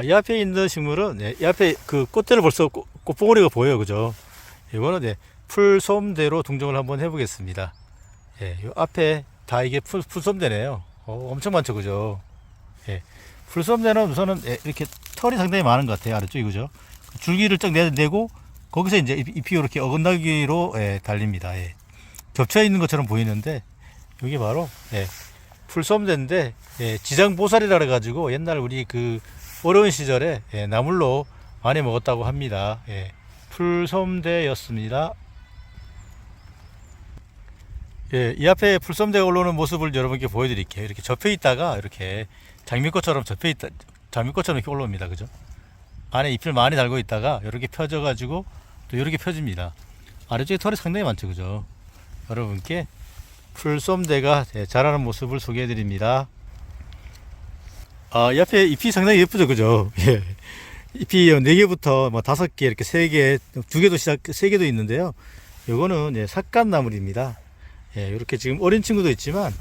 이 앞에 있는 식물은, 이 앞에 그 꽃대를 벌써 꽃봉오리가 보여요. 그죠? 이거는 풀솜대로 동정을 한번 해보겠습니다. 이 앞에 다 이게 풀솜대네요. 엄청 많죠. 그죠? 풀솜대는 우선은 이렇게 털이 상당히 많은 것 같아요. 아래쪽이. 그죠? 줄기를 쫙 내고, 거기서 이제 잎이 이렇게 어긋나기로 달립니다. 겹쳐 있는 것처럼 보이는데, 여기 바로, 풀솜대인데, 지장보살이라 그래가지고, 옛날 우리 그 어려운 시절에 나물로 많이 먹었다고 합니다. 풀솜대였습니다. 이 앞에 풀솜대가 올라오는 모습을 여러분께 보여드릴게요. 이렇게 접혀 있다가 이렇게 장미꽃처럼 장미꽃처럼 이렇게 올라옵니다. 그죠? 안에 잎을 많이 달고 있다가 이렇게 펴져가지고 또 이렇게 펴집니다. 아래쪽에 털이 상당히 많죠. 그죠? 여러분께 풀솜대가 자라는 모습을 소개해드립니다. 이 앞에 잎이 상당히 예쁘죠. 그죠? 잎이 4개부터 5개, 이렇게 3개, 2개도 3개도 있는데요. 요거는 삿갓나물입니다. 이렇게 지금 어린 친구도 있지만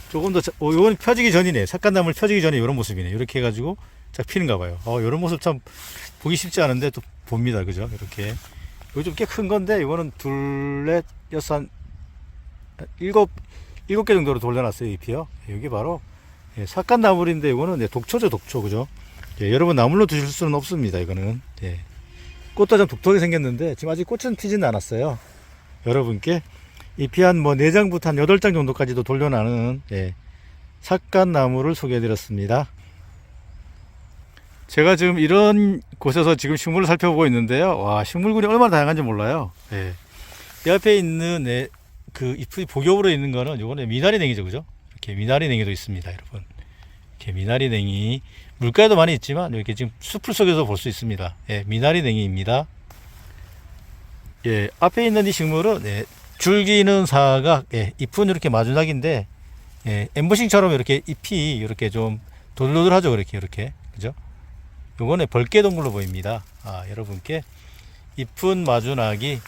조금 더, 요건 펴지기 전이네. 삿갓나물 펴지기 전에 이런 모습이네. 이렇게 해가지고 쫙 피는가 봐요. 이런 모습 참 보기 쉽지 않은데 또 봅니다. 그죠? 이렇게. 이거 좀 꽤 큰 건데, 이거는 둘, 넷, 여섯, 일곱 개 정도로 돌려놨어요. 잎이요. 여기 바로 삿갓나물인데, 이거는 독초죠. 독초. 그죠? 여러분 나물로 드실 수는 없습니다. 이거는. 꽃도 좀 독특하게 생겼는데 지금 아직 꽃은 피지는 않았어요. 여러분께 잎이 한 4장부터 한 8장 정도까지도 돌려나는 삿갓나물을 소개해 드렸습니다. 제가 지금 이런 곳에서 지금 식물을 살펴보고 있는데요. 와, 식물군이 얼마나 다양한지 몰라요. 이 앞에 있는 그 잎이 복엽으로 있는 거는 요거는 미나리냉이죠. 그죠? 이렇게 미나리냉이도 있습니다. 여러분. 이렇게 미나리냉이 물가에도 많이 있지만 이렇게 지금 숲을 속에서 볼 수 있습니다. 미나리냉이입니다. 앞에 있는 이 식물은 줄기는 사각, 잎은 이렇게 마주낙인데 엠보싱처럼 이렇게 잎이 이렇게 좀 돌돌돌하죠. 이렇게 그죠? 요거는 벌개동굴로 보입니다. 여러분께 잎은 마주낙이,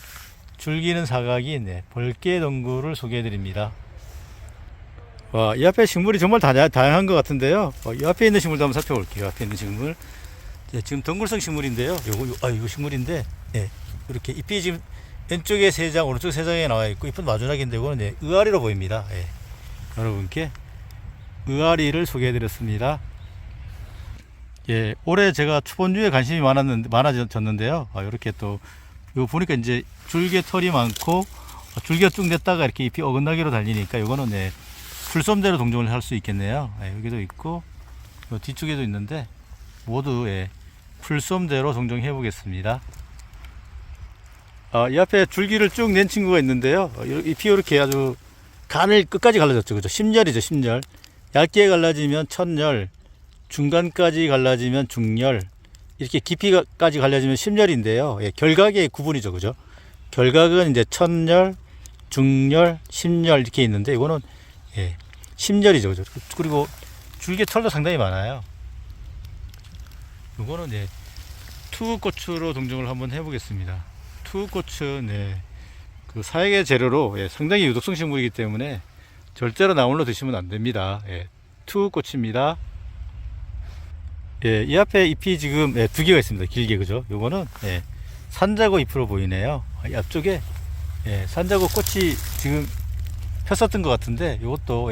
줄기는 사각인 벌개동굴을 소개해 드립니다. 이 앞에 식물이 정말 다양한 것 같은데요. 이 앞에 있는 식물도 한번 살펴볼게요. 앞에 있는 식물. 지금 덩굴성 식물인데요. 이거 식물인데, 이렇게 잎이 지금 왼쪽에 3장, 오른쪽에 3장에 나와 있고, 잎은 마주낙인데, 이거는 의아리로 보입니다. 여러분께 의아리를 소개해 드렸습니다. 올해 제가 초본주에 관심이 많아졌는데요. 이렇게 또, 이거 보니까 이제 줄기에 털이 많고, 줄기가 쭉 냈다가 이렇게 잎이 어긋나기로 달리니까, 이거는 풀솜대로 동정을 할 수 있겠네요. 여기도 있고 뒤쪽에도 있는데 모두 풀솜대로 동정해 보겠습니다. 이 앞에 줄기를 쭉 낸 친구가 있는데요. 잎이 이렇게 아주 간을 끝까지 갈라졌죠. 그죠? 심열이죠. 심열. 얇게 갈라지면 천열, 중간까지 갈라지면 중열, 이렇게 깊이까지 갈라지면 심열인데요. 결각의 구분이죠. 그죠? 결각은 이제 천열, 중열, 심열 이렇게 있는데, 이거는 심열이죠. 그죠? 그리고 줄기 털도 상당히 많아요. 이거는 투고추로 동정을 한번 해보겠습니다. 투고추는 그 사역의 재료로 상당히 유독성 식물이기 때문에 절대로 나물로 드시면 안 됩니다. 투고추입니다. 이 앞에 잎이 지금 2개가 있습니다. 길게. 그죠? 요거는 산자고 잎으로 보이네요. 이 앞쪽에 산자고 꽃이 지금 폈었던 것 같은데, 이것도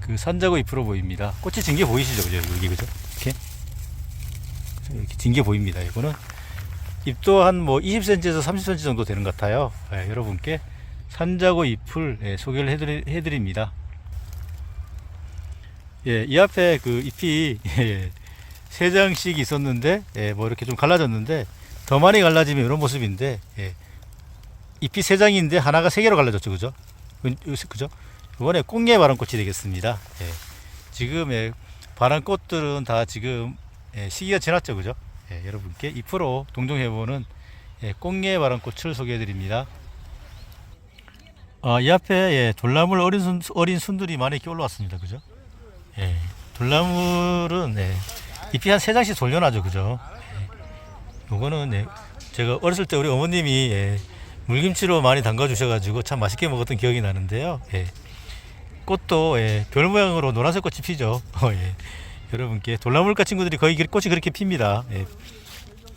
그 산자고 잎으로 보입니다. 꽃이 진 게 보이시죠? 그죠? 여기. 그죠? 이렇게 진 게 보입니다. 이거는 잎도 한 20cm에서 30cm 정도 되는 것 같아요. 여러분께 산자고 잎을 소개를 해드립니다. 이 앞에 그 잎이 3장씩 있었는데, 이렇게 좀 갈라졌는데, 더 많이 갈라지면 이런 모습인데, 잎이 3장인데 하나가 3개로 갈라졌죠. 그죠? 그죠? 이번에 꽁예 바람꽃이 되겠습니다. 지금 바람꽃들은 다 지금 시기가 지났죠. 그죠? 여러분께 잎으로 동정해보는 꽁예 바람꽃을 소개해 드립니다. 이 앞에 돌나물 어린 순들이 많이 이렇게 올라왔습니다. 그죠? 돌나물은 잎이 한 3장씩 돌려놔죠. 그죠? 요거는 제가 어렸을 때 우리 어머님이 물김치로 많이 담가 주셔가지고 참 맛있게 먹었던 기억이 나는데요. 꽃도 별 모양으로 노란색 꽃이 피죠. 여러분께 돌나물가 친구들이 거의 꽃이 그렇게 핍니다. 예.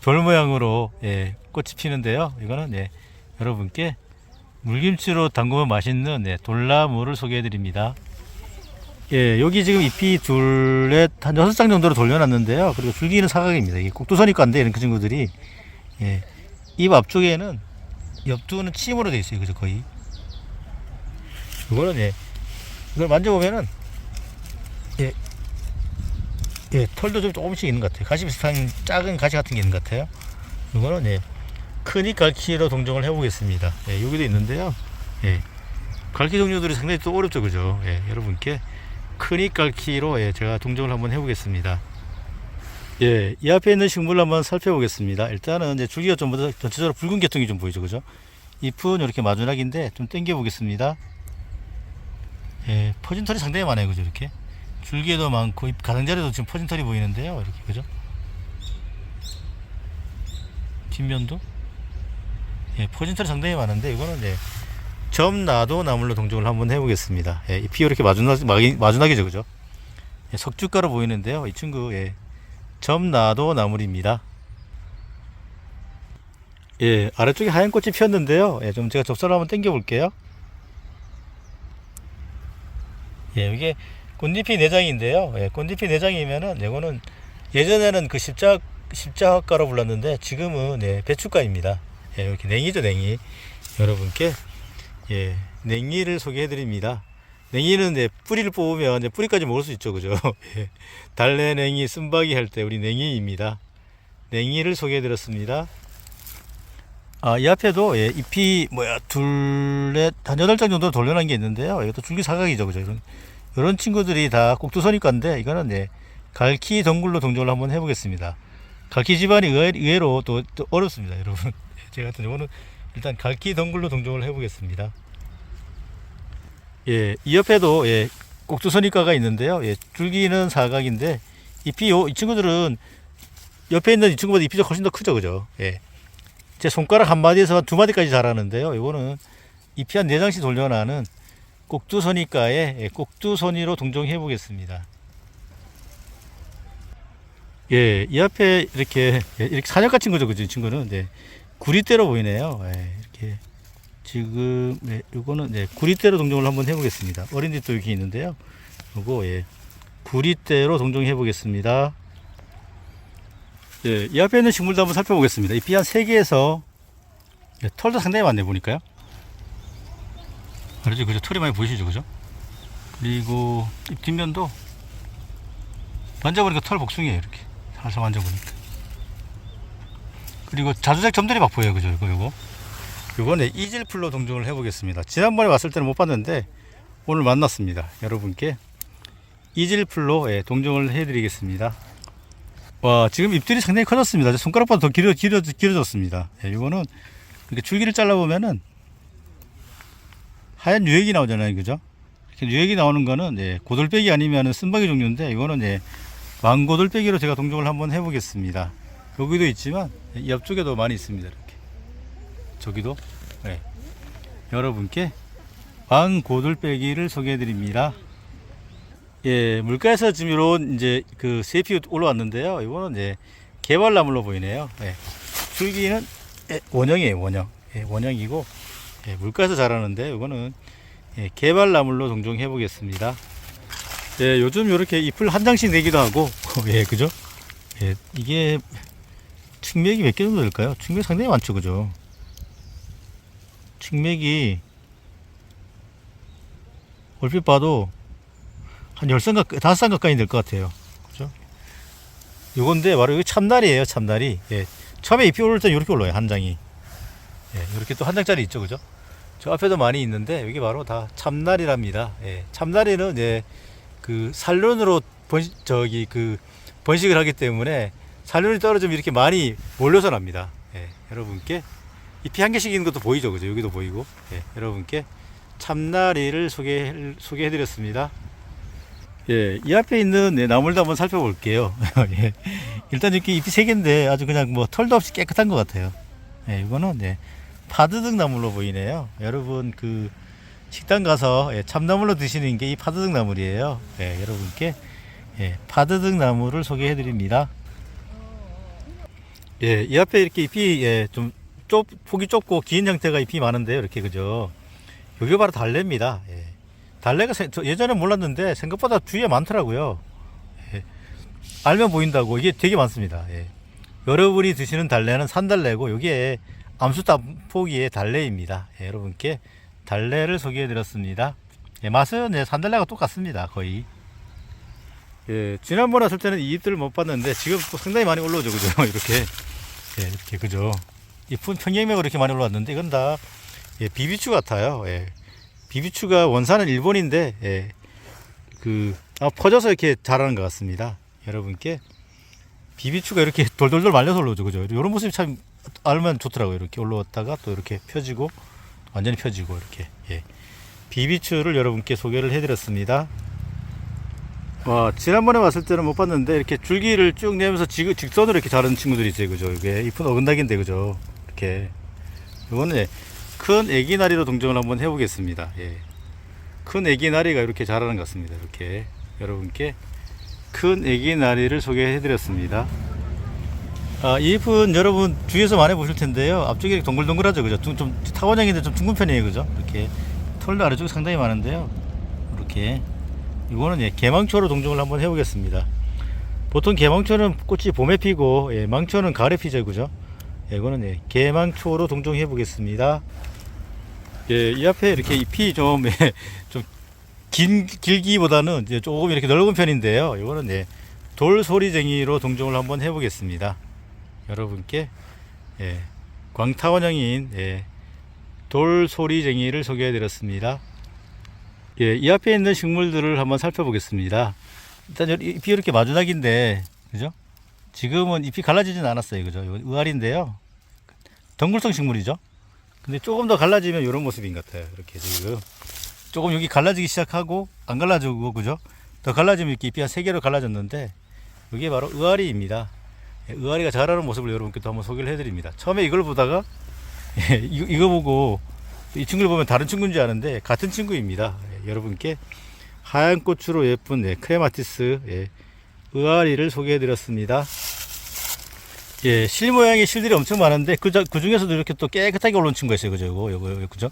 별 모양으로 예, 꽃이 피는데요. 이거는 예, 여러분께 물김치로 담그면 맛있는 예, 돌나물을 소개해 드립니다. 예, 여기 지금 잎이 둘넷 한 6장 정도로 돌려놨는데요. 그리고 줄기는 사각입니다. 이게 꼭두선이과인데 이런 그 친구들이 예, 잎 앞쪽에는 옆두는 침으로 되어 있어요. 그죠 거의. 이거는 예, 이걸 만져보면은 예, 예, 털도 좀 조금씩 있는 것 같아요. 가시 비슷한 작은 가시 같은 게 있는 것 같아요. 이거는 예, 크니 갈키로 동정을 해보겠습니다. 예, 여기도 있는데요. 예, 갈키 종류들이 상당히 또 어렵죠, 그죠? 예, 여러분께 크니 갈키로 예, 제가 동정을 한번 해보겠습니다. 예, 이 앞에 있는 식물을 한번 살펴보겠습니다. 일단은 이제 줄기가 좀 전체적으로 붉은 계통이 좀 보이죠, 그죠? 잎은 이렇게 마지막인데 좀 당겨 보겠습니다. 예, 퍼진 털이 상당히 많아요, 그죠? 이렇게. 줄기에도 많고 잎 가장자리도 지금 퍼진 털이 보이는데요. 이렇게 그죠? 뒷면도 예, 퍼진 털이 상당히 많은데 이거는 예, 점나도 나물로 동정을 한번 해보겠습니다. 예, 잎이 이렇게 마주나게죠, 그죠? 예, 석주가로 보이는데요. 이 친구 예, 점나도 나물입니다. 예, 아래쪽에 하얀 꽃이 피었는데요. 예, 좀 제가 접사를 한번 당겨 볼게요. 예, 이게 꽃잎이 4장인데요. 예, 꽃잎이 4장이면은 이거는 예전에는 그 십자가로 불렀는데 지금은 예, 배춧가입니다. 예, 이렇게 냉이죠, 냉이. 여러분께 예, 냉이를 소개해 드립니다. 냉이는 예, 뿌리를 뽑으면 이제 뿌리까지 먹을 수 있죠, 그죠? 예, 달래 냉이, 쓴바기 할 때 우리 냉이입니다. 냉이를 소개해 드렸습니다. 아, 이 앞에도 예, 잎이 둘넷 한 8장 정도 돌려놓은 게 있는데요. 이것도 줄기 사각이죠, 그죠? 이런 친구들이 다 꼭두선이과인데 이거는 예, 갈키 덩굴로 동정을 한번 해보겠습니다. 갈키 집안이 의외로 또 어렵습니다, 여러분. 제가 같은 경우는 일단 갈키 덩굴로 동정을 해보겠습니다. 예, 이 옆에도 예, 꼭두선이과가 있는데요. 예, 줄기는 사각인데 잎이 이 친구들은 옆에 있는 이 친구보다 잎이 훨씬 더 크죠, 그죠? 예. 제 손가락 한 마디에서 한 2마디까지 자라는데요. 이거는 잎이 한 4장씩 돌려나는 꼭두선이과의 예, 꼭두선이로 동정해 보겠습니다. 예, 이 앞에 이렇게 예, 이렇게 사냥가 친구죠, 그죠? 이 친구는 네, 구리대로 보이네요. 예, 이렇게 지금 네, 이거는 네, 구리대로 동정을 한번 해보겠습니다. 어린 잎도 이렇게 있는데요. 이거 예, 구리대로 동정해 보겠습니다. 예, 이 앞에 있는 식물도 한번 살펴보겠습니다. 잎이 한 3개에서 예, 털도 상당히 많네 보니까요. 그렇죠, 그죠? 털이 많이 보이시죠, 그죠? 그리고 잎 뒷면도 만져보니까 털 복숭이에요, 이렇게 살살 만져보니까. 그리고 자주색 점들이 막 보여요, 그죠? 요거는 이질풀로 동정을 해보겠습니다. 지난번에 왔을 때는 못 봤는데 오늘 만났습니다. 여러분께 이질풀로 예, 동정을 해드리겠습니다. 와, 지금 잎들이 상당히 커졌습니다. 손가락보다 더 길어졌습니다. 예, 이거는 이렇게 줄기를 잘라보면은 하얀 유액이 나오잖아요, 그죠? 이렇게 유액이 나오는 거는 예, 고돌빼기 아니면 쓴바기 종류인데 이거는 예, 왕고돌빼기로 제가 동정을 한번 해보겠습니다. 여기도 있지만 예, 옆쪽에도 많이 있습니다. 이렇게 저기도 예, 여러분께 왕고돌빼기를 소개해드립니다. 예, 물가에서 지금 이런 이제 그 세피 올라왔는데요. 이거는 이제 개발나물로 보이네요. 예, 줄기는 예, 원형이에요, 원형. 예, 원형이고 예, 물가에서 자라는데 이거는 예, 개발나물로 동정해 보겠습니다. 예, 요즘 이렇게 잎을 한 장씩 내기도 하고 예, 그죠? 예, 이게 측맥이 몇 개 정도 될까요? 측맥 상당히 많죠, 그죠? 측맥이 얼핏 봐도 한 5쌍 가까이 될 것 같아요. 그죠? 요건데 바로 이거 참나리예요, 참나리. 예, 처음에 잎이 오를 때 이렇게 올라요, 한 장이. 예, 이렇게 또 한 장짜리 있죠, 그죠? 저 앞에도 많이 있는데 여기 바로 다 참나리랍니다. 예, 참나리는 예, 그 산륜으로 번식을 하기 때문에 산륜이 떨어지면 이렇게 많이 몰려서 납니다. 예, 여러분께 잎이 한 개씩 있는 것도 보이죠, 그죠? 여기도 보이고. 예, 여러분께 참나리를 소개해드렸습니다. 예, 이 앞에 있는 네, 나물도 한번 살펴볼게요. 예, 일단 이렇게 잎이 3개인데 아주 그냥 뭐 털도 없이 깨끗한 것 같아요. 예, 이거는 네, 파드득 나물로 보이네요. 여러분 그 식당 가서 예, 참나물로 드시는 게 이 파드득 나물이에요. 예, 여러분께 예, 파드득 나무를 소개해 드립니다. 예, 이 앞에 이렇게 잎이 예, 좀 폭이 좁고 긴 형태가 잎이 많은데요. 이렇게 그죠? 이게 바로 달래입니다. 예. 달래가 예전에 몰랐는데 생각보다 주위에 많더라고요. 예. 알면 보인다고 이게 되게 많습니다. 예. 여러분이 드시는 달래는 산달래고 여기에 암수포기의 달래입니다. 예, 여러분께 달래를 소개해 드렸습니다. 예, 맛은 예, 산달래가 똑같습니다. 거의. 예, 지난번에 왔을 때는 이 잎들을 못 봤는데 지금 또 상당히 많이 올라오죠. 그죠? 이렇게. 예, 이렇게 그죠? 잎은 평행맥으로 이렇게 많이 올라왔는데 이건 다 예, 비비추 같아요. 예. 비비추가 원산은 일본인데 예, 퍼져서 이렇게 자라는 것 같습니다. 여러분께 비비추가 이렇게 돌돌돌 말려서 올라오죠. 그죠? 이런 모습이 참 알면 좋더라고요. 이렇게 올라왔다가 또 이렇게 펴지고 완전히 펴지고 이렇게 예. 비비추를 여러분께 소개를 해드렸습니다. 지난번에 왔을 때는 못 봤는데 이렇게 줄기를 쭉 내면서 직선으로 이렇게 자라는 친구들이 있어요. 그죠? 이게 잎은 어긋나기인데 그죠? 이렇게 이거는 큰 애기나리로 동정을 한번 해보겠습니다. 예. 큰 애기나리가 이렇게 자라는 것 같습니다. 이렇게 여러분께 큰 애기나리를 소개해드렸습니다. 이 잎은 여러분 주위에서 많이 보실 텐데요. 앞쪽이 이렇게 동글동글하죠, 그죠? 좀 타원형인데 좀 둥근 편이에요, 그죠? 이렇게 털도 아래쪽에 상당히 많은데요. 이렇게 이거는 예, 개망초로 동정을 한번 해보겠습니다. 보통 개망초는 꽃이 봄에 피고 예, 망초는 가을에 피죠, 그죠? 예, 이거는 예, 개망초로 동정해 보겠습니다. 예, 이 앞에 이렇게 잎이 좀, 예, 좀 길기보다는 이제 조금 이렇게 넓은 편인데요. 이거는 예, 돌소리쟁이로 동정을 한번 해보겠습니다. 여러분께 예, 광타원형인 예, 돌소리쟁이를 소개해드렸습니다. 예, 이 앞에 있는 식물들을 한번 살펴보겠습니다. 일단 잎이 이렇게 마주나기인데, 그죠? 지금은 잎이 갈라지진 않았어요, 그죠? 의아리인데요. 덩굴성 식물이죠. 근데 조금 더 갈라지면 이런 모습인 것 같아요. 이렇게 지금 조금 여기 갈라지기 시작하고 안 갈라지고, 그죠? 더 갈라지면 이렇게 잎이 한 3개로 갈라졌는데 이게 바로 의아리입니다. 예, 의아리가 자라는 모습을 여러분께 또 한번 소개를 해드립니다. 처음에 이걸 보다가 예, 이거 보고 이 친구를 보면 다른 친구인 줄 아는데 같은 친구입니다. 예, 여러분께 하얀 꽃으로 예쁜 예, 크레마티스 예, 의아리를 소개해드렸습니다. 예, 실 모양의 실들이 엄청 많은데 그 중에서도 이렇게 또 깨끗하게 올라온 친구가 있어요. 그죠? 요거 그죠?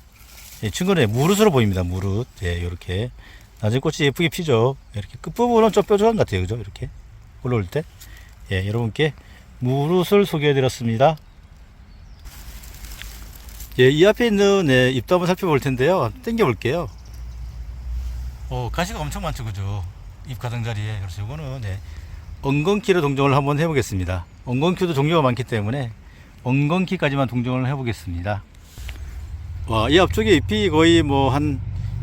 이 친구는 무릇으로 보입니다. 무릇. 예, 요렇게 나중에 꽃이 예쁘게 피죠. 이렇게 끝부분은 좀 뾰족한 것 같아요. 그죠? 이렇게 올라올 때. 예, 여러분께 무릇을 소개해드렸습니다. 예, 이 앞에 있는 예, 잎도 한번 살펴볼 텐데요. 당겨 볼게요. 가시가 엄청 많죠, 그죠? 잎 가장자리에. 그래서 이거는 예, 엉겅퀴로 동정을 한번 해보겠습니다. 엉겅퀴도 종류가 많기 때문에 엉겅퀴까지만 동정을 해보겠습니다. 이 앞쪽에 잎이 거의 뭐 한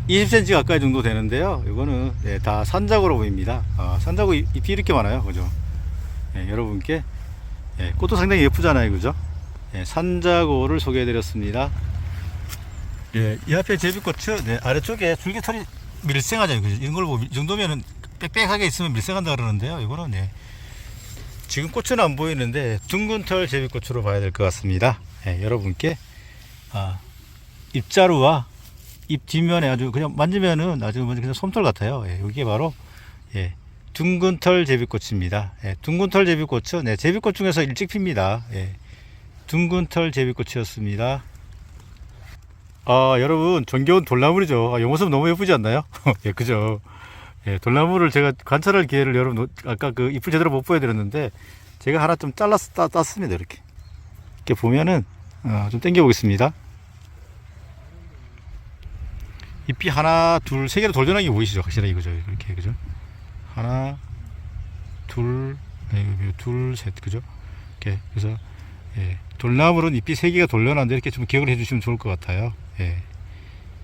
20cm 가까이 정도 되는데요. 이거는 예, 다 산작으로 보입니다. 산작고 잎이 이렇게 많아요, 그죠? 예, 여러분께 예, 꽃도 상당히 예쁘잖아요, 그죠? 예, 산자고를 소개해드렸습니다. 예, 이 앞에 제비꽃은 네, 아래쪽에 줄기털이 밀생하잖아요, 그죠? 이런 걸 보면 이 정도면은 빽빽하게 있으면 밀생한다 그러는데요. 이거는 예, 지금 꽃은 안 보이는데 둥근털 제비꽃으로 봐야 될 것 같습니다. 예, 여러분께 잎자루와 잎 뒷면에 아주 그냥 만지면은 아주 그냥 솜털 같아요. 예, 이게 바로 예, 둥근털 제비꽃입니다. 예, 둥근털 제비꽃은 예, 제비꽃 중에서 일찍 핍니다. 예, 둥근털 제비꽃이었습니다. 여러분 정겨운 돌나물이죠. 이 모습 너무 예쁘지 않나요? 예, 그죠? 예, 돌나무를 제가 관찰할 기회를 여러분 아까 그 잎을 제대로 못 보여드렸는데 제가 하나 좀 잘라서 땄습니다. 이렇게 보면은 좀 당겨 보겠습니다. 잎이 하나, 둘, 세 개로 돌려나는 게 보이시죠? 확실하게 그죠? 이렇게 그죠? 하나, 둘, 둘, 셋 그죠? 이렇게 그래서 예, 돌나물은 잎이 세 개가 돌려나는데 이렇게 좀 기억을 해주시면 좋을 것 같아요. 예,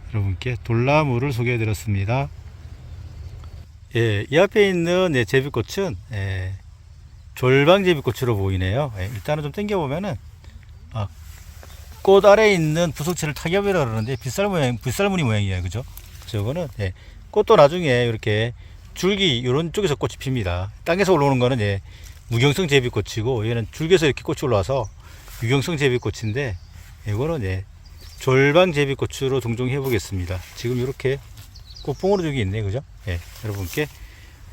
여러분께 돌나무를 소개해드렸습니다. 예, 이 앞에 있는 예, 제비꽃은 예, 졸방제비꽃으로 보이네요. 예, 일단은 좀 당겨 보면은 꽃 아래에 있는 부속체를 타겹이라고 그러는데 빗살무늬 모양이에요, 그죠? 그래서 이거는 예, 꽃도 나중에 이렇게 줄기 이런 쪽에서 꽃이 핍니다. 땅에서 올라오는 거는 예, 무경성 제비꽃이고 얘는 줄기에서 이렇게 꽃이 올라와서 유경성 제비꽃인데 이거는 예, 졸방 제비꽃으로 동정해 보겠습니다. 지금 이렇게 꽃봉오리 쪽이 있네요, 그죠? 예, 여러분께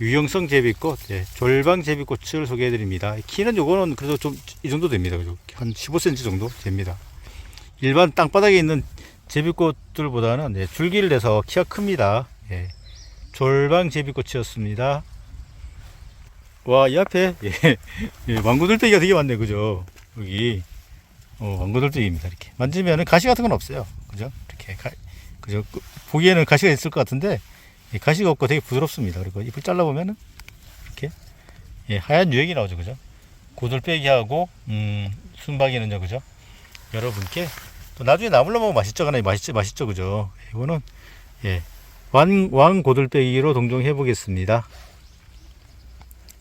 유형성 제비꽃, 예, 졸방 제비꽃을 소개해 드립니다. 키는 요거는 그래도 좀 이 정도 됩니다. 한 15cm 정도 됩니다. 일반 땅바닥에 있는 제비꽃들보다는 예, 줄기를 내서 키가 큽니다. 예, 졸방 제비꽃이었습니다. 와, 이 앞에 예, 예, 왕구들빼기가 되게 많네, 그죠? 여기 왕구들빼기입니다. 이렇게 만지면은 가시 같은 건 없어요, 그죠? 이렇게 그죠? 보기에는 가시가 있을 것 같은데 예, 가시가 없고 되게 부드럽습니다. 그리고 잎을 잘라 보면은 이렇게 예, 하얀 유액이 나오죠, 그죠? 고들빼기하고 순박이는요, 그죠? 여러분께 또 나중에 나물로 먹으면 맛있죠, 가나 맛있죠, 그죠? 이거는 예, 왕 고들빼기로 동종해 보겠습니다.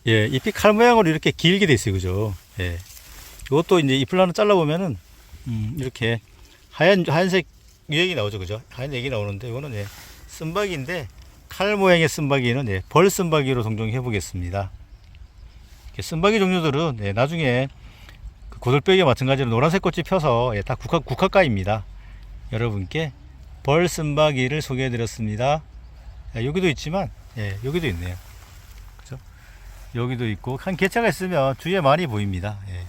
예, 잎이 칼 모양으로 이렇게 길게 돼 있어요, 그죠? 예, 이것도 이제 잎을 하나 잘라 보면은 이렇게 하얀색 유액이 나오죠, 그죠? 하얀 액이 나오는데 이거는 예, 쓴박이인데 칼 모양의 쓴박이는 예, 벌 쓴박이로 동종해 보겠습니다. 쓴박이 종류들은 예, 나중에 그 고들빼기와 마찬가지로 노란색 꽃이 펴서 예, 다 국화가입니다. 여러분께 벌 쓴박이를 소개해 드렸습니다. 여기도 있지만 예, 여기도 있네요. 그죠? 여기도 있고 한 개체가 있으면 주위에 많이 보입니다. 예,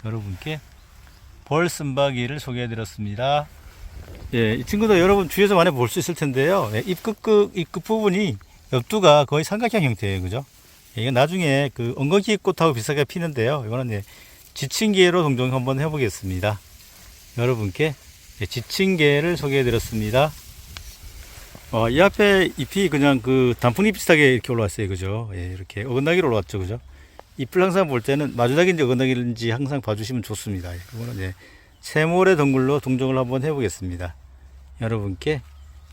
여러분께 벌 쓴박이를 소개해 드렸습니다. 예, 이 친구도 여러분 주위에서 많이 볼 수 있을 텐데요. 예, 잎 끝 부분이 옆두가 거의 삼각형 형태예요, 그죠? 예, 이건 나중에 그 엉겅퀴 꽃하고 비슷하게 피는데요. 이거는 예, 지친개로 동종 한번 해보겠습니다. 여러분께 예, 지친개를 소개해 드렸습니다. 이 앞에 잎이 그냥 그 단풍잎 비슷하게 이렇게 올라왔어요, 그죠? 예, 이렇게 어긋나기로 올라왔죠, 그죠? 잎을 항상 볼 때는 마주닥인지 어긋나기인지 항상 봐주시면 좋습니다. 예, 이거는 예, 세모래 동굴로 동종을 한번 해보겠습니다. 여러분께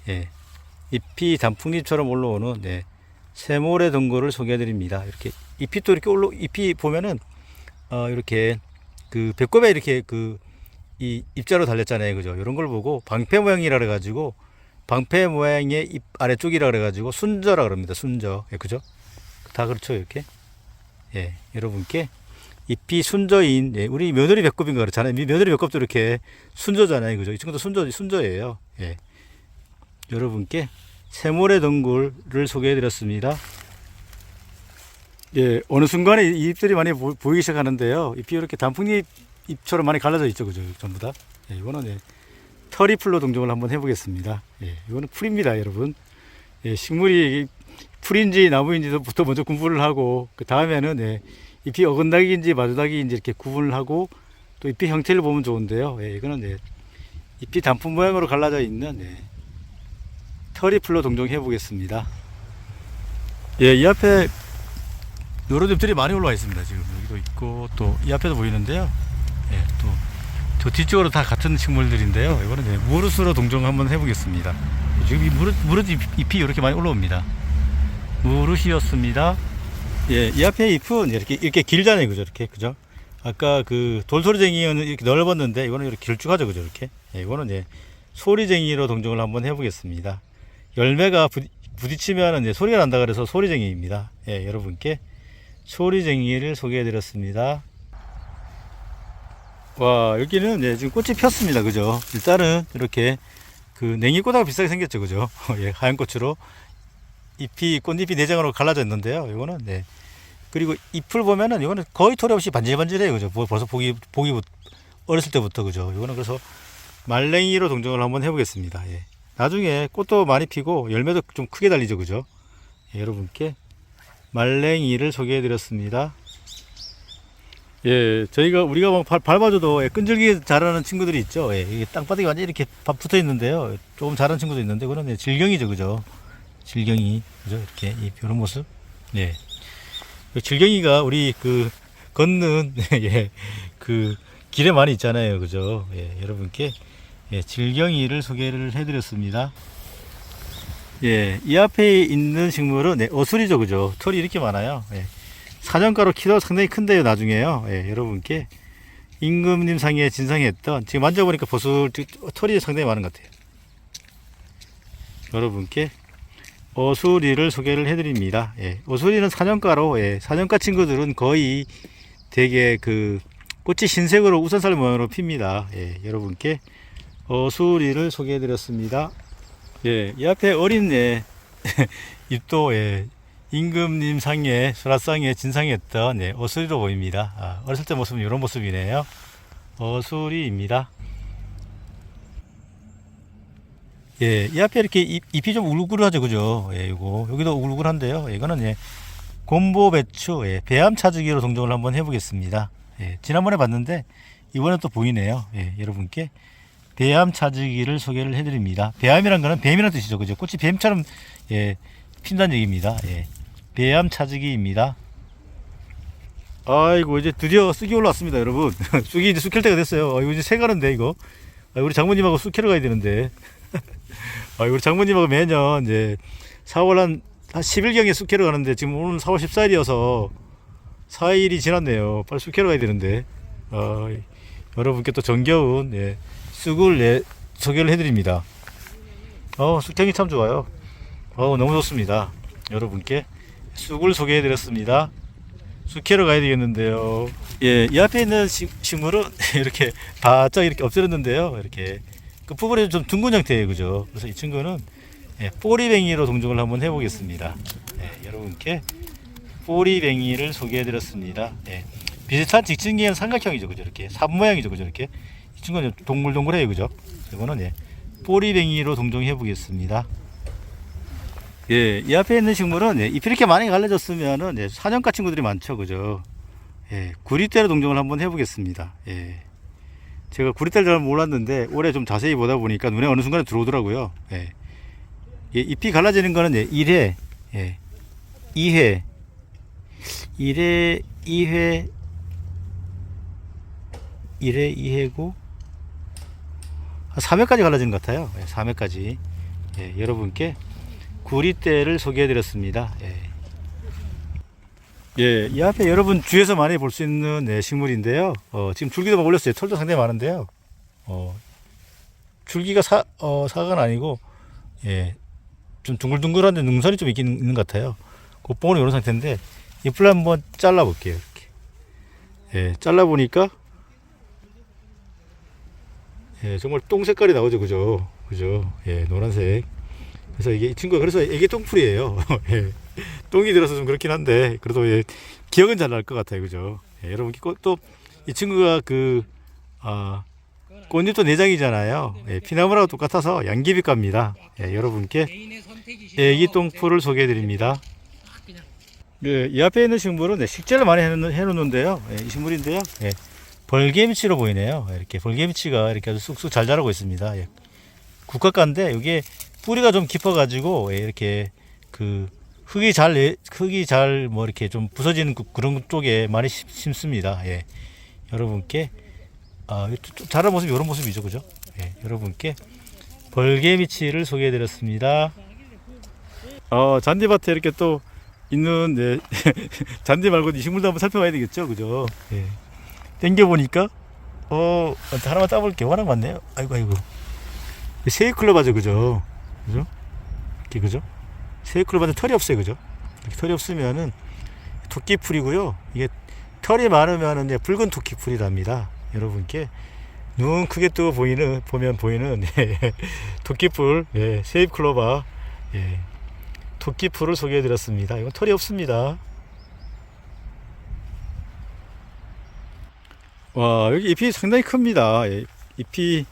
예, 잎이 단풍잎처럼 올라오는 예, 세모래 동굴을 소개해드립니다. 이렇게 잎이 또 이렇게 잎이 보면은 이렇게 그 배꼽에 이렇게 그 이 입자로 달렸잖아요, 그죠? 이런 걸 보고 방패 모양이라 그래가지고 방패 모양의 잎 아래쪽이라 그래가지고 순저라 그럽니다. 순저, 예, 그죠? 다 그렇죠, 이렇게. 예, 여러분께 잎이 순저인 예, 우리 며느리 배꼽인 거 그렇잖아요. 며느리 배꼽도 이렇게 순저잖아요, 그죠? 이 친구도 순저예요. 예, 여러분께 세모래 덩굴을 소개해드렸습니다. 예, 어느 순간에 이 잎들이 많이 보이기 시작하는데요. 잎이 이렇게 단풍잎 잎처럼 많이 갈라져 있죠, 그죠? 전부 다. 예, 이거는 예, 터리풀로 동종을 한번 해보겠습니다. 예, 이거는 풀입니다, 여러분. 예, 식물이 풀인지 나무인지부터 먼저 공부를 하고 그 다음에는 예, 잎이 어긋나기인지 마주닥이인지 이렇게 구분을 하고 또 잎의 형태를 보면 좋은데요. 예, 이거는 예, 잎이 단풍 모양으로 갈라져 있는 예, 터리풀로 동종해 보겠습니다. 예, 이 앞에 요런 잎들이 많이 올라와 있습니다. 지금 여기도 있고 또 이 앞에도 보이는데요. 예, 또 저 뒤쪽으로 다 같은 식물들인데요. 이거는 예, 무릇으로 동종 한번 해보겠습니다. 지금 이 무릇 잎이 이렇게 많이 올라옵니다. 무릇이었습니다. 예, 이 앞에 잎은 이렇게 길잖아요, 그죠? 이렇게, 그죠? 아까 그 돌소리쟁이는 이렇게 넓었는데, 이거는 이렇게 길쭉하죠, 그죠? 이렇게. 예, 이거는 이제 소리쟁이로 동종을 한번 해보겠습니다. 열매가 부딪히면 이제 소리가 난다 그래서 소리쟁이입니다. 예, 여러분께 소리쟁이를 소개해드렸습니다. 와, 여기는 예, 지금 꽃이 폈습니다, 그죠? 일단은 이렇게 그 냉이꽃하고 비슷하게 생겼죠, 그죠? 예, 하얀 꽃으로. 꽃잎이 내장으로 갈라져 있는데요. 이거는, 네. 그리고 잎을 보면은, 이거는 거의 토리 없이 반질반질해요. 그죠? 벌써 보기, 어렸을 때부터, 그죠? 이거는 그래서 말랭이로 동종을 한번 해보겠습니다. 예. 나중에 꽃도 많이 피고, 열매도 좀 크게 달리죠. 그죠? 예, 여러분께 말랭이를 소개해 드렸습니다. 예, 우리가 막 밟아줘도 예, 끈질기게 자라는 친구들이 있죠. 예, 이게 땅바닥에 완전히 이렇게 붙어 있는데요. 조금 자란 친구도 있는데, 그거는 예, 질경이죠. 그죠? 질경이, 그죠? 이렇게, 이런 모습. 예. 질경이가 우리 걷는, 예, 길에 많이 있잖아요. 그죠? 예, 여러분께, 예, 질경이를 소개를 해드렸습니다. 예, 이 앞에 있는 식물은, 네, 어술이죠. 그죠? 털이 이렇게 많아요. 예. 사정가로 키도 상당히 큰데요. 나중에요. 예, 여러분께, 임금님 상에 진상했던, 지금 만져보니까 털이 상당히 많은 것 같아요. 여러분께, 어수리를 소개를 해드립니다. 예, 어수리는 사정가로, 예, 사정가 친구들은 거의 되게 꽃이 흰색으로 우선살 모양으로 핍니다. 예, 여러분께 어수리를 소개해드렸습니다. 예, 이 앞에 어린 예, 잎도 예, 임금님 상에, 수라상에 진상이었던 예, 어수리로 보입니다. 어렸을 때 모습은 이런 모습이네요. 어수리입니다. 예, 이 앞에 이렇게 잎이 좀 우글우글하죠, 그죠? 예, 이거 여기도 우글우글한데요. 이거는 예, 곰보 배추, 예, 배암 차주기로 동정을 한번 해보겠습니다. 예, 지난번에 봤는데 이번에 또 보이네요. 예, 여러분께 배암 차주기를 소개를 해드립니다. 배암이란 거는 뱀이라는 뜻이죠, 그죠? 꽃이 뱀처럼 예, 핀다는 얘기입니다. 예, 배암 차주기입니다. 아이고 이제 드디어 쑥이 올라왔습니다, 여러분. 쑥이 이제 쑥 캘 때가 됐어요. 이거 이제 새가는데 이거. 우리 장모님하고 쑥 캐러 가야 되는데. 우리 장모님하고 매년 이제 4월 한 10일경에 쑥 캐러 가는데 지금 오늘 4월 14일이어서 4일이 지났네요. 빨리 쑥 캐러 가야 되는데. 여러분께 또 정겨운 예, 쑥을 예, 소개를 해드립니다. 쑥향이 참 좋아요. 너무 좋습니다. 여러분께 쑥을 소개해드렸습니다. 쑥 캐러 가야 되겠는데요. 예, 이 앞에 있는 식물은 이렇게 바짝 이렇게 엎드렸는데요. 이렇게 끝부분이 좀 둥근 형태예요, 그죠? 그래서 이 친구는 예, 꼬리뱅이로 동종을 한번 해보겠습니다. 예, 여러분께 꼬리뱅이를 소개해드렸습니다. 예, 비슷한 직진기는 삼각형이죠, 그죠? 이렇게 삽 모양이죠, 그죠? 이렇게 이 친구는 동글동글해요, 그죠? 이거는 예, 꼬리뱅이로 동종해 보겠습니다. 예, 이 앞에 있는 식물은 예, 잎이 이렇게 많이 갈라졌으면은 예, 사냥가 친구들이 많죠, 그죠? 예, 구리대로 동종을 한번 해보겠습니다. 예, 제가 구리대를 잘 몰랐는데 올해 좀 자세히 보다 보니까 눈에 어느 순간에 들어오더라고요. 예, 예, 잎이 갈라지는 거는 예, 1회, 예, 2회, 1회, 2회, 1회, 2회고 3회까지 갈라지는 것 같아요. 예, 3회까지. 예, 여러분께 구리대를 소개해드렸습니다. 예. 예, 이 앞에 여러분 주에서 많이 볼 수 있는 예, 식물인데요. 지금 줄기도 막 올렸어요. 털도 상당히 많은데요. 줄기가 사과는 아니고, 예, 좀 둥글둥글한데 능선이 좀 있는 것 같아요. 곱봉으로 이런 상태인데, 잎을 한번 잘라볼게요. 이렇게. 예, 잘라보니까, 예, 정말 똥 색깔이 나오죠. 그죠? 그죠? 예, 노란색. 그래서 이게 이 친구가 그래서 애기 똥풀이에요. 예. 똥이 들어서 좀 그렇긴 한데 그래도 예, 기억은 잘 날 것 같아요, 그죠? 예, 여러분 또 이 친구가 꽃잎도 내장이잖아요. 예, 피나무라고 똑같아서 양귀비과입니다. 예, 여러분께 애기 똥풀을 소개해드립니다. 예, 이 앞에 있는 식물은 네, 식재를 많이 해놓는데요. 예, 이 식물인데요. 예, 벌개미치로 보이네요. 이렇게 벌개미치가 이렇게 아주 쑥쑥 잘 자라고 있습니다. 예, 국화과인데 이게 뿌리가 좀 깊어가지고 예, 이렇게 흙이 잘 뭐 이렇게 좀 부서지는 그런 쪽에 많이 심습니다. 예, 여러분께 자란 모습이 이런 모습이죠, 그죠? 예, 여러분께 벌개미치를 소개해드렸습니다. 잔디밭에 이렇게 또 있는 네, 잔디 말고 이 식물도 한번 살펴봐야 되겠죠, 그죠? 예, 땡겨 보니까 하나만 따볼게요. 워낙 많네요. 아이고. 세이클로바죠, 그죠? 그죠? 이렇게 그죠? 세이클로바는 털이 없어요, 그죠? 이렇게 털이 없으면은 토끼풀이고요. 이게 털이 많으면은 이제 붉은 토끼풀이랍니다. 여러분께 눈 크게 뜨고 보면 보이는 예, 토끼풀, 예, 세이클로바, 예, 토끼풀을 소개해드렸습니다. 이건 털이 없습니다. 와, 여기 잎이 상당히 큽니다. 예, 잎이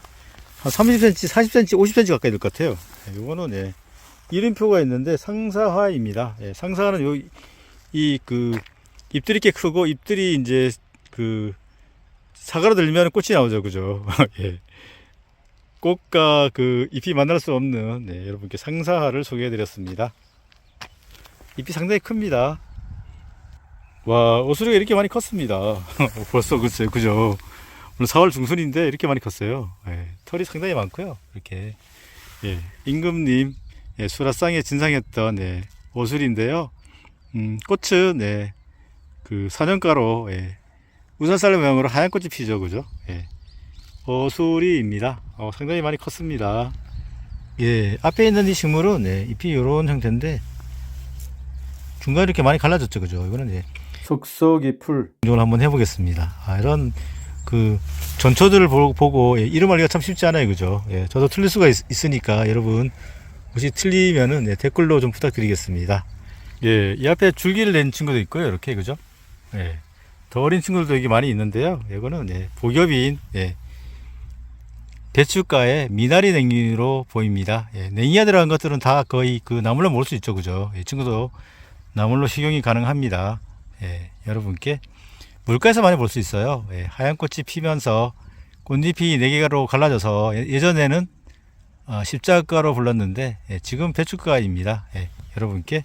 한 30cm, 40cm, 50cm 가까이 될 것 같아요. 이거는 예, 이름표가 있는데 상사화입니다. 예, 상사화는 잎들이 꽤 크고 잎들이 이제 사가라들면 꽃이 나오죠, 그죠? 예. 꽃과 잎이 만날 수 없는 네, 여러분께 상사화를 소개해드렸습니다. 잎이 상당히 큽니다. 와, 오수리가 이렇게 많이 컸습니다. 벌써 글쎄요, 그죠? 오늘 4월 중순인데 이렇게 많이 컸어요. 예, 털이 상당히 많고요. 이렇게 예, 임금님 예, 수라상에 진상했던 예, 오수리인데요. 꽃은 예, 사년가로 예, 우산살레 모양으로 하얀 꽃이 피죠, 그죠? 예, 오수리입니다. 상당히 많이 컸습니다. 예, 앞에 있는 이 식물은 예, 잎이 이런 형태인데 중간에 이렇게 많이 갈라졌죠, 그죠? 이거는 예, 속속이 풀 이걸 한번 해보겠습니다. 이런 전초들을 보고 예, 이름 알기가 참 쉽지 않아요, 그죠? 예, 저도 틀릴 수가 있으니까 여러분 혹시 틀리면은 예, 댓글로 좀 부탁드리겠습니다. 예, 이 앞에 줄기를 낸 친구도 있고요. 이렇게, 그죠? 예. 더 어린 친구들도 여기 많이 있는데요. 이거는, 예, 복엽인, 예, 배춧가의 미나리 냉이로 보입니다. 예, 냉이가 들어간 것들은 다 거의 그 나물로 먹을 수 있죠. 그죠? 이 친구도 나물로 식용이 가능합니다. 예, 여러분께 물가에서 많이 볼 수 있어요. 예, 하얀 꽃이 피면서 꽃잎이 4개로 갈라져서 예전에는 십자가로 불렀는데, 예, 지금 배춧가입니다. 예, 여러분께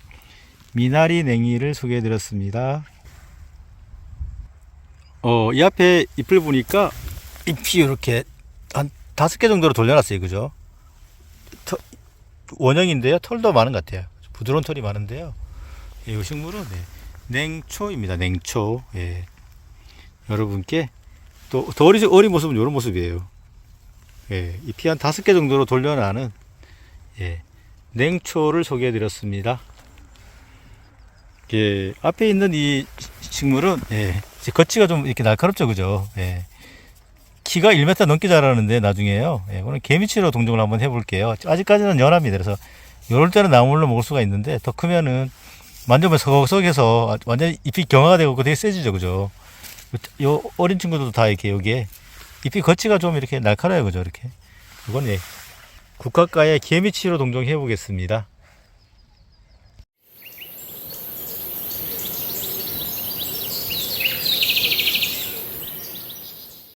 미나리 냉이를 소개해 드렸습니다. 이 앞에 잎을 보니까 잎이 이렇게 한 5개 정도로 돌려놨어요. 그죠? 원형인데요. 털도 많은 것 같아요. 부드러운 털이 많은데요. 예, 이 식물은, 네, 냉초입니다. 냉초. 예, 여러분께 또 더 어린 모습은 이런 모습이에요. 예, 잎이 한 5개 정도로 돌려나는, 예, 냉초를 소개해 드렸습니다. 예, 앞에 있는 이 식물은, 예, 겉이가 좀 이렇게 날카롭죠. 그죠? 예, 키가 1m 넘게 자라는데 나중에요. 예, 오늘 개미치로 동종을 한번 해볼게요. 아직까지는 연합니다. 그래서 요럴 때는 나물로 먹을 수가 있는데, 더 크면은 만져보면 서걱서걱해서 완전 잎이 경화가 되고 되게 세지죠. 그죠? 요 어린 친구들도 다 이렇게 여기에 잎이 겉이가 좀 이렇게 날카로워요. 그죠? 이렇게. 이건, 예, 국화가의 개미치로 동종해 보겠습니다.